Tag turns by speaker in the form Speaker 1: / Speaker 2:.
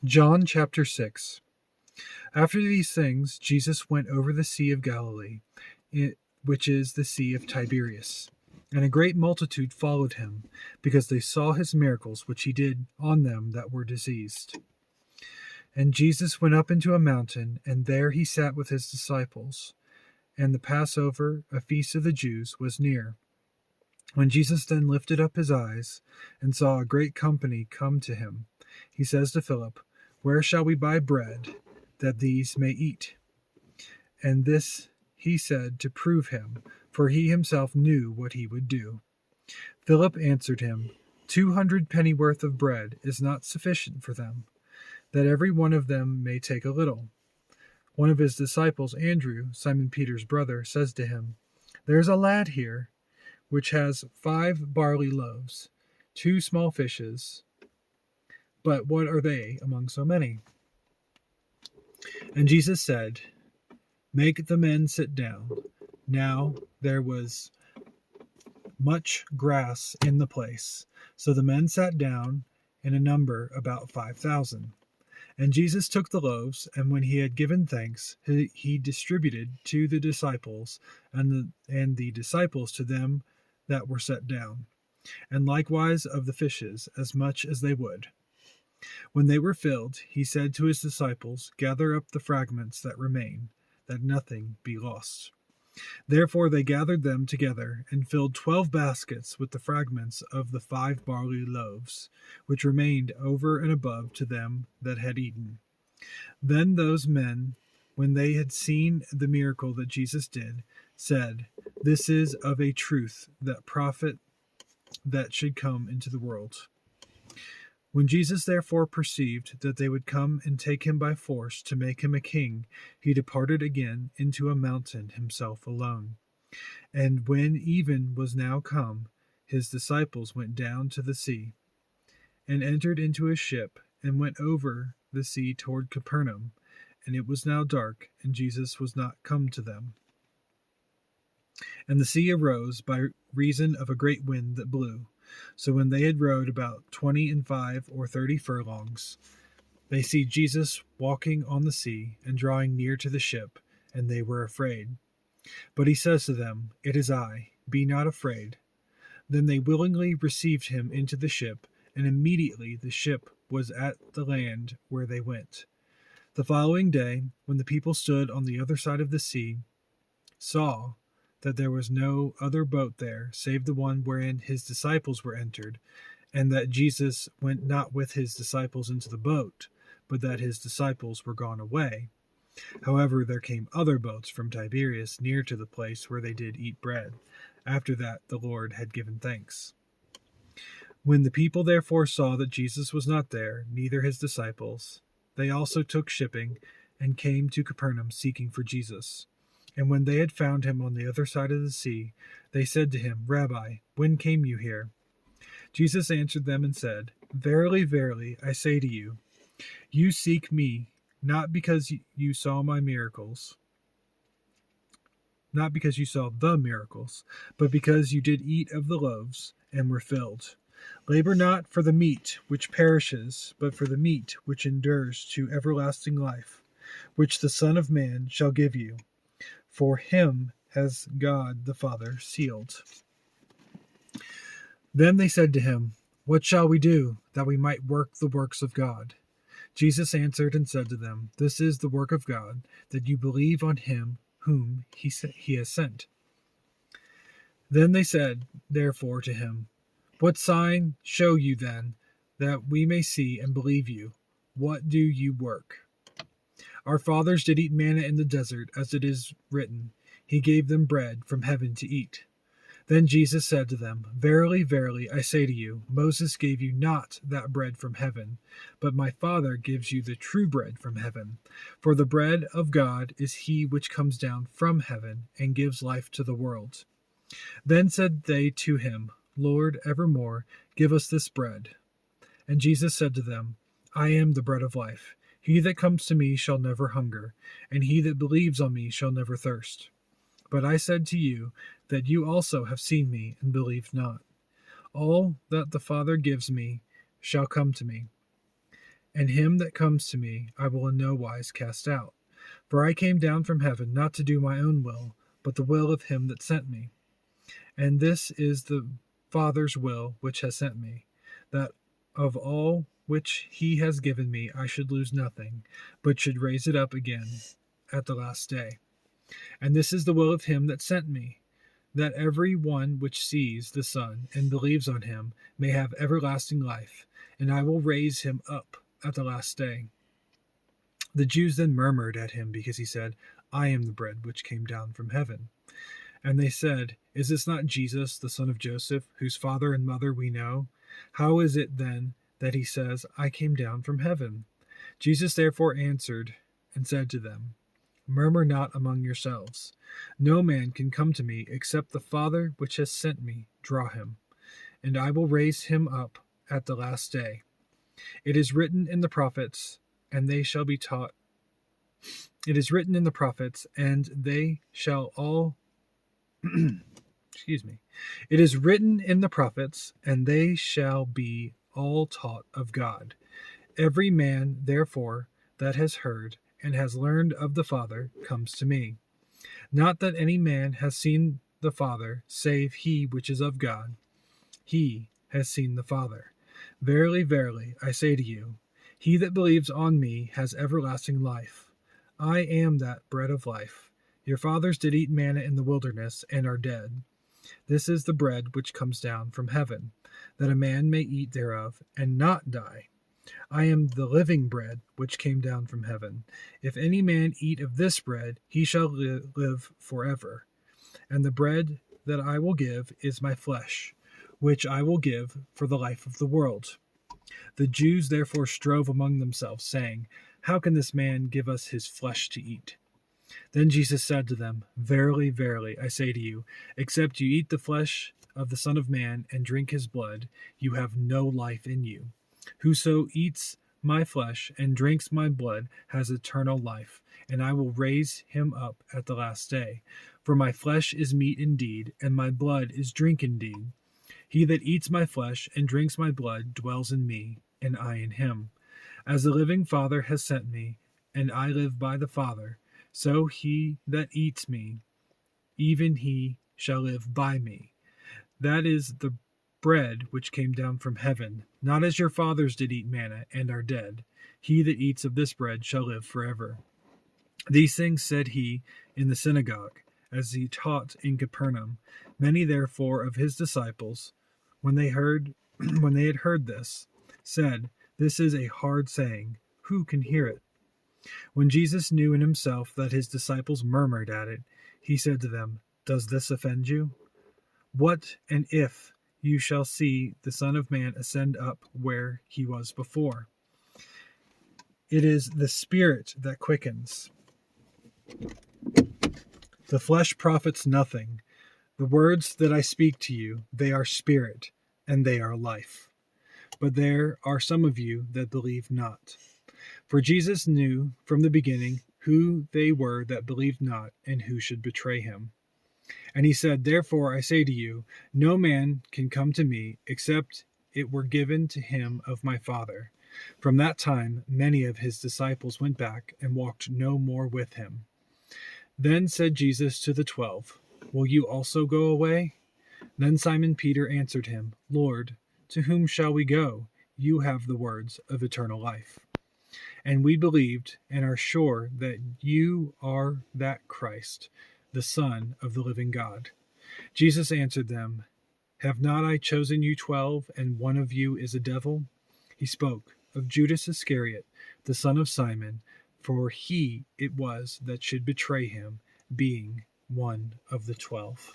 Speaker 1: John chapter 6. After these things, Jesus went over the Sea of Galilee, which is the Sea of Tiberias. And a great multitude followed him, because they saw his miracles which he did on them that were diseased. And Jesus went up into a mountain, and there he sat with his disciples. And the Passover, a feast of the Jews, was near. When Jesus then lifted up his eyes, and saw a great company come to him, he says to Philip, Where shall we buy bread, that these may eat? And this he said to prove him, for he himself knew what he would do. Philip answered him, 200 pennyworth of bread is not sufficient for them, that every one of them may take a little. One of his disciples, Andrew, Simon Peter's brother, says to him, There is a lad here, which has 5 barley loaves, 2 small fishes, but what are they among so many? And Jesus said, Make the men sit down. Now there was much grass in the place. So the men sat down, in a number about 5,000. And Jesus took the loaves, and when he had given thanks, he distributed to the disciples, and the disciples to them that were set down, and likewise of the fishes, as much as they would. When they were filled, he said to his disciples, Gather up the fragments that remain, that nothing be lost. Therefore they gathered them together, and filled 12 baskets with the fragments of the 5 barley loaves, which remained over and above to them that had eaten. Then those men, when they had seen the miracle that Jesus did, said, This is of a truth that prophet that should come into the world. When Jesus therefore perceived that they would come and take him by force to make him a king, he departed again into a mountain himself alone. And when even was now come, his disciples went down to the sea, and entered into a ship, and went over the sea toward Capernaum. And it was now dark, and Jesus was not come to them. And the sea arose by reason of a great wind that blew. So when they had rowed about 25 or 30 furlongs, they see Jesus walking on the sea and drawing near to the ship, and they were afraid. But he says to them, It is I, be not afraid. Then they willingly received him into the ship, and immediately the ship was at the land where they went. The following day, when the people stood on the other side of the sea, saw that there was no other boat there, save the one wherein his disciples were entered, and that Jesus went not with his disciples into the boat, but that his disciples were gone away. However, there came other boats from Tiberias near to the place where they did eat bread, after that the Lord had given thanks. When the people therefore saw that Jesus was not there, neither his disciples, they also took shipping, and came to Capernaum seeking for Jesus. And when they had found him on the other side of the sea, they said to him, Rabbi, when came you here? Jesus answered them and said, Verily, verily, I say to you, you seek me, not because you saw my miracles, not because you saw the miracles, but because you did eat of the loaves, and were filled. Labor not for the meat which perishes, but for the meat which endures to everlasting life, which the Son of Man shall give you. For him has God the Father sealed. Then they said to him, What shall we do, that we might work the works of God? Jesus answered and said to them, This is the work of God, that you believe on him whom he has sent. Then they said, therefore, to him, What sign show you then, that we may see and believe you? What do you work? Our fathers did eat manna in the desert, as it is written, He gave them bread from heaven to eat. Then Jesus said to them, Verily, verily, I say to you, Moses gave you not that bread from heaven, but my Father gives you the true bread from heaven. For the bread of God is he which comes down from heaven, and gives life to the world. Then said they to him, Lord, evermore give us this bread. And Jesus said to them, I am the bread of life. He that comes to me shall never hunger, and he that believes on me shall never thirst. But I said to you that you also have seen me, and believe not. All that the Father gives me shall come to me, and him that comes to me I will in no wise cast out. For I came down from heaven not to do my own will, but the will of him that sent me. And this is the Father's will which has sent me, that of all which he has given me I should lose nothing, but should raise it up again at the last day. And this is the will of him that sent me, that every one which sees the Son and believes on him may have everlasting life, and I will raise him up at the last day. The Jews then murmured at him because he said, I am the bread which came down from heaven. And they said, Is this not Jesus, the son of Joseph, whose father and mother we know? How is it then that he says, I came down from heaven? Jesus therefore answered and said to them, Murmur not among yourselves. No man can come to me except the Father which has sent me draw him, and I will raise him up at the last day. It is written in the prophets, and they shall be taught. It is written in the prophets, and they shall all excuse me. It is written in the prophets, and they shall be all taught of God. Every man, therefore, that has heard and has learned of the Father comes to me. Not that any man has seen the Father, save he which is of God. He has seen the Father. Verily, verily, I say to you, he that believes on me has everlasting life. I am that bread of life. Your fathers did eat manna in the wilderness, and are dead. This is the bread which comes down from heaven, that a man may eat thereof, and not die. I am the living bread which came down from heaven. If any man eat of this bread, he shall live forever. And the bread that I will give is my flesh, which I will give for the life of the world. The Jews therefore strove among themselves, saying, How can this man give us his flesh to eat? Then Jesus said to them, Verily, verily, I say to you, except you eat the flesh of the Son of Man and drink his blood, you have no life in you. Whoso eats my flesh and drinks my blood has eternal life, and I will raise him up at the last day. For my flesh is meat indeed, and my blood is drink indeed. He that eats my flesh and drinks my blood dwells in me, and I in him. As the living Father has sent me, and I live by the Father, so he that eats me, even he shall live by me. That is the bread which came down from heaven, not as your fathers did eat manna, and are dead. He that eats of this bread shall live forever. These things said he in the synagogue, as he taught in Capernaum. Many therefore of his disciples, when they had heard this, said, This is a hard saying. Who can hear it? When Jesus knew in himself that his disciples murmured at it, he said to them, Does this offend you? What and if you shall see the Son of Man ascend up where he was before? It is the Spirit that quickens. The flesh profits nothing. The words that I speak to you, they are spirit, and they are life. But there are some of you that believe not. For Jesus knew from the beginning who they were that believed not, and who should betray him. And he said, Therefore I say to you, no man can come to me, except it were given to him of my Father. From that time many of his disciples went back, and walked no more with him. Then said Jesus to the 12, Will you also go away? Then Simon Peter answered him, Lord, to whom shall we go? You have the words of eternal life. And we believed and are sure that you are that Christ, the Son of the living God. Jesus answered them, Have not I chosen you 12, and one of you is a devil? He spoke of Judas Iscariot, the son of Simon, for he it was that should betray him, being one of the 12.